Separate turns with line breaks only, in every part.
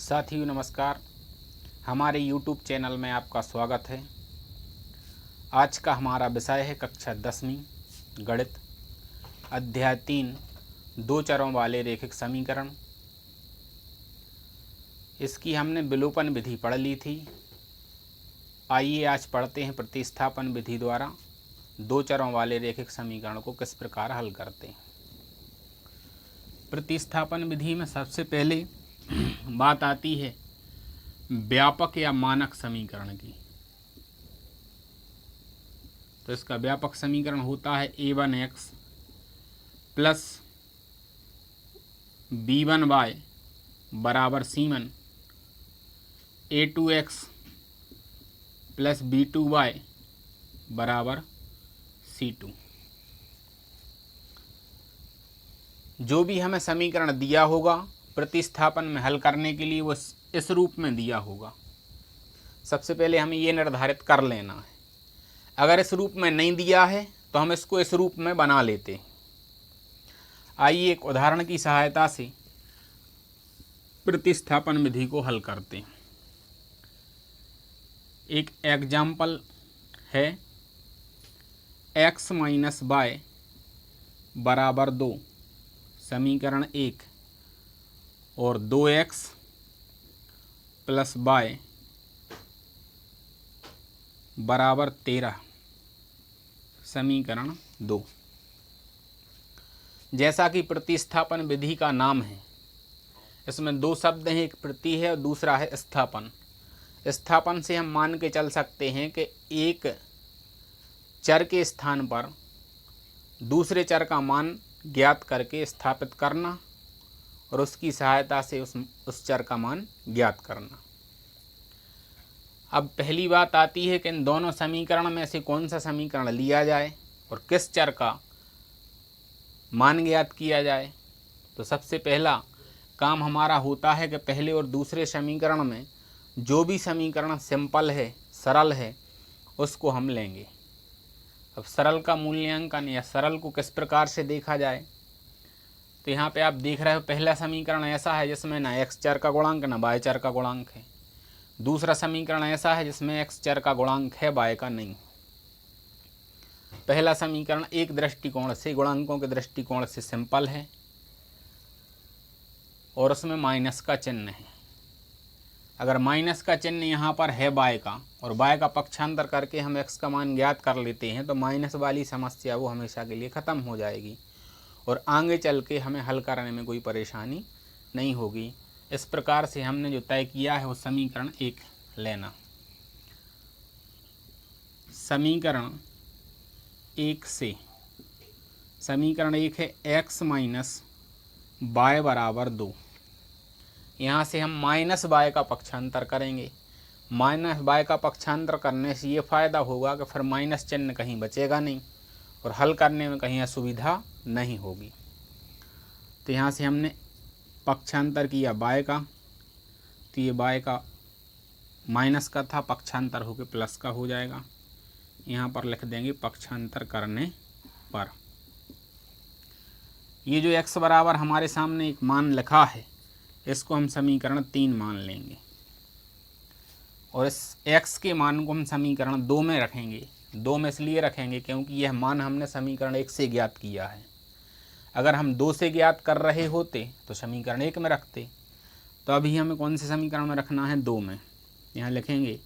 साथियों नमस्कार। हमारे YouTube चैनल में आपका स्वागत है। आज का हमारा विषय है कक्षा 10वीं गणित अध्याय 3 दो चरों वाले रैखिक समीकरण। इसकी हमने विलोपन विधि पढ़ ली थी। आइए आज पढ़ते हैं प्रतिस्थापन विधि द्वारा दो चरों वाले रैखिक समीकरण को किस प्रकार हल करते हैं। प्रतिस्थापन विधि में सबसे पहले बात आती है व्यापक या मानक समीकरण की। तो इसका व्यापक समीकरण होता है a1x प्लस b1y बराबर c1, a2x प्लस b2y बराबर c2। जो भी हमें समीकरण दिया होगा प्रतिस्थापन में हल करने के लिए वो इस रूप में दिया होगा। सबसे पहले हमें ये निर्धारित कर लेना है। अगर इस रूप में नहीं दिया है तो हम इसको इस रूप में बना लेते हैं। आइए एक उदाहरण की सहायता से प्रतिस्थापन विधि को हल करते हैं। एक एग्जाम्पल है x माइनस वाई बराबर 2 समीकरण 1 और 2x प्लस वाई बराबर 13 समीकरण 2। जैसा कि प्रतिस्थापन विधि का नाम है, इसमें दो शब्द हैं, एक प्रति है और दूसरा है स्थापन। स्थापन से हम मान के चल सकते हैं कि एक चर के स्थान पर दूसरे चर का मान ज्ञात करके स्थापित करना और उसकी सहायता से उस चर का मान ज्ञात करना। अब पहली बात आती है कि इन दोनों समीकरण में से कौन सा समीकरण लिया जाए और किस चर का मान ज्ञात किया जाए। तो सबसे पहला काम हमारा होता है कि पहले और दूसरे समीकरण में जो भी समीकरण सिंपल है, सरल है, उसको हम लेंगे। अब सरल का मूल्यांकन या सरल को किस प्रकार से देखा जाए, तो यहाँ पे आप देख रहे हो पहला समीकरण ऐसा है जिसमें ना x चर का गुणांक ना y चर का गुणांक है। दूसरा समीकरण ऐसा है जिसमें x चर का गुणांक है, y का नहीं। पहला समीकरण एक दृष्टिकोण से, गुणांकों के दृष्टिकोण से सिंपल है और उसमें माइनस का चिन्ह है। अगर माइनस का चिन्ह यहाँ पर है y का और y का पक्षांतर करके हम x का मान ज्ञात कर लेते हैं तो माइनस वाली समस्या वो हमेशा के लिए ख़त्म हो जाएगी और आगे चल के हमें हल करने में कोई परेशानी नहीं होगी। इस प्रकार से हमने जो तय किया है वो समीकरण 1 लेना। समीकरण 1 से समीकरण 1 है x माइनस वाई बराबर 2। यहाँ से हम माइनस वाई का पक्षांतर करेंगे। माइनस वाई का पक्षांतर करने से ये फ़ायदा होगा कि फिर माइनस चिन्ह कहीं बचेगा नहीं और हल करने में कहीं असुविधा नहीं होगी। तो यहाँ से हमने पक्षांतर किया y का, तो ये y का माइनस का था, पक्षांतर होकर प्लस का हो जाएगा। यहाँ पर लिख देंगे पक्षांतर करने पर। ये जो x बराबर हमारे सामने एक मान लिखा है, इसको हम समीकरण 3 मान लेंगे और इस x के मान को हम समीकरण 2 में रखेंगे। 2 में इसलिए रखेंगे क्योंकि यह मान हमने समीकरण 1 से ज्ञात किया है। अगर हम 2 से ज्ञात कर रहे होते तो समीकरण 1 में रखते। तो अभी हमें कौन से समीकरण में रखना है? 2 में। यहाँ लिखेंगे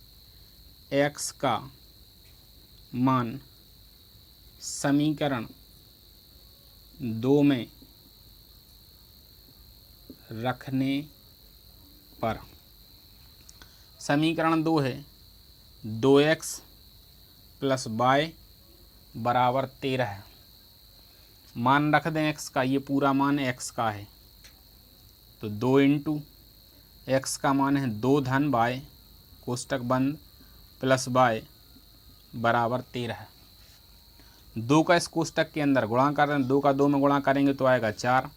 x का मान समीकरण 2 में रखने पर। समीकरण 2 है 2x प्लस वाई बराबर 13 है। मान रख दें x का, ये पूरा मान x का है तो 2 इंटू x का मान है 2 धन y कोष्टक बंद प्लस y बराबर 13 है। 2 का इस कोष्टक के अंदर गुणा कर दें, 2 का 2 में गुणा करेंगे तो आएगा 4,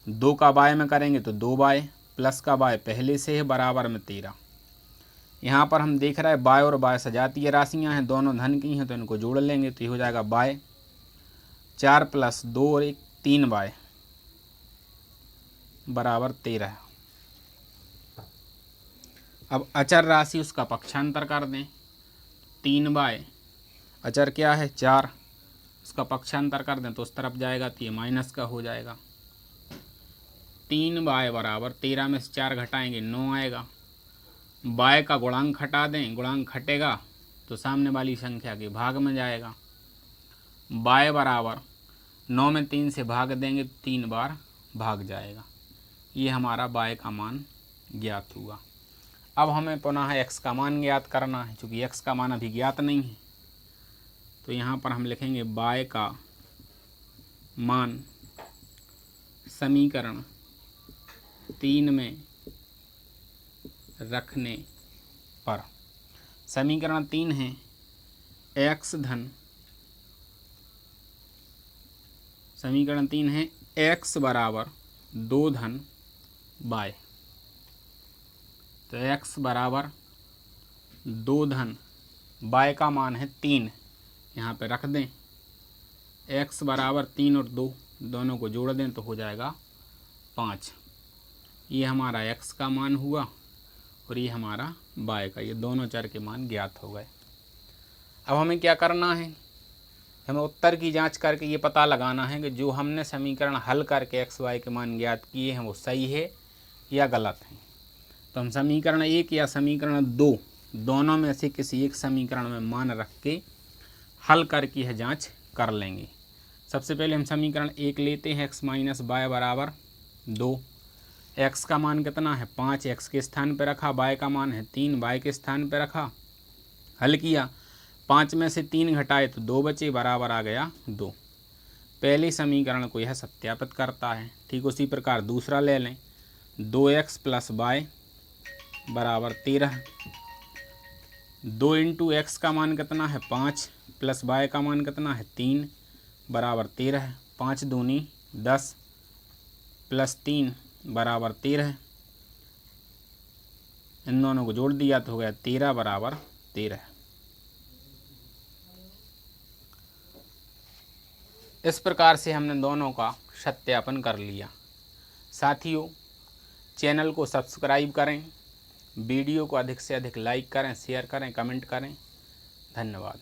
2 का y में करेंगे तो 2y प्लस का y पहले से है बराबर में 13। यहाँ पर हम देख रहे हैं y और y सजातीय राशियाँ हैं, दोनों धन की हैं, तो इनको जोड़ लेंगे तो ये हो जाएगा y 4 प्लस 2 और 1 3y बराबर 13। अब अचर राशि उसका पक्षांतर कर दें। 3/, अचर क्या है 4, उसका पक्षांतर कर दें तो उस तरफ जाएगा तो ये माइनस का हो जाएगा। 3/, बराबर 13 में से 4 घटाएंगे 9 आएगा। बाय का गुणांक हटा दें, गुणांक हटेगा तो सामने वाली संख्या के भाग में जाएगा। बाय बराबर 9 में 3 से भाग देंगे तो 3 बार भाग जाएगा। ये हमारा बाय का मान ज्ञात हुआ। अब हमें पुनः x का मान ज्ञात करना है, क्योंकि x का मान अभी ज्ञात नहीं है। तो यहाँ पर हम लिखेंगे बाय का मान समीकरण 3 में रखने पर, समीकरण 3 है x धन, समीकरण 3 है x बराबर 2 धन बाय। तो x बराबर 2 धन बाय का मान है 3, यहाँ पे रख दें। x बराबर 3 और 2 दोनों को जोड़ दें तो हो जाएगा 5। ये हमारा x का मान हुआ और ये हमारा बाय का, ये दोनों चर के मान ज्ञात हो गए। अब हमें क्या करना है, हमें उत्तर की जांच करके ये पता लगाना है कि जो हमने समीकरण हल करके x y के मान ज्ञात किए हैं वो सही है या गलत है। तो हम समीकरण 1 या समीकरण 2 दोनों में से किसी एक समीकरण में मान रख के हल करके यह जांच कर लेंगे। सबसे पहले हम समीकरण 1 लेते हैं, x माइनस बाय बराबर 2। x का मान कितना है 5, x के स्थान पर रखा, y का मान है 3, y के स्थान पर रखा, हल किया। 5 में से 3 घटाए तो 2 बचे, बराबर आ गया 2। पहले समीकरण को यह सत्यापित करता है। ठीक उसी प्रकार दूसरा ले लें, 2x प्लस वाई बराबर 13। 2 इंटू एक्स का मान कितना है 5, प्लस वाई का मान कितना है 3, बराबर 13। 5 दूनी 10 प्लस 3 बराबर 13। इन दोनों को जोड़ दिया तो हो गया 13 बराबर 13। इस प्रकार से हमने दोनों का सत्यापन कर लिया। साथियों, चैनल को सब्सक्राइब करें, वीडियो को अधिक से अधिक लाइक करें, शेयर करें, कमेंट करें। धन्यवाद।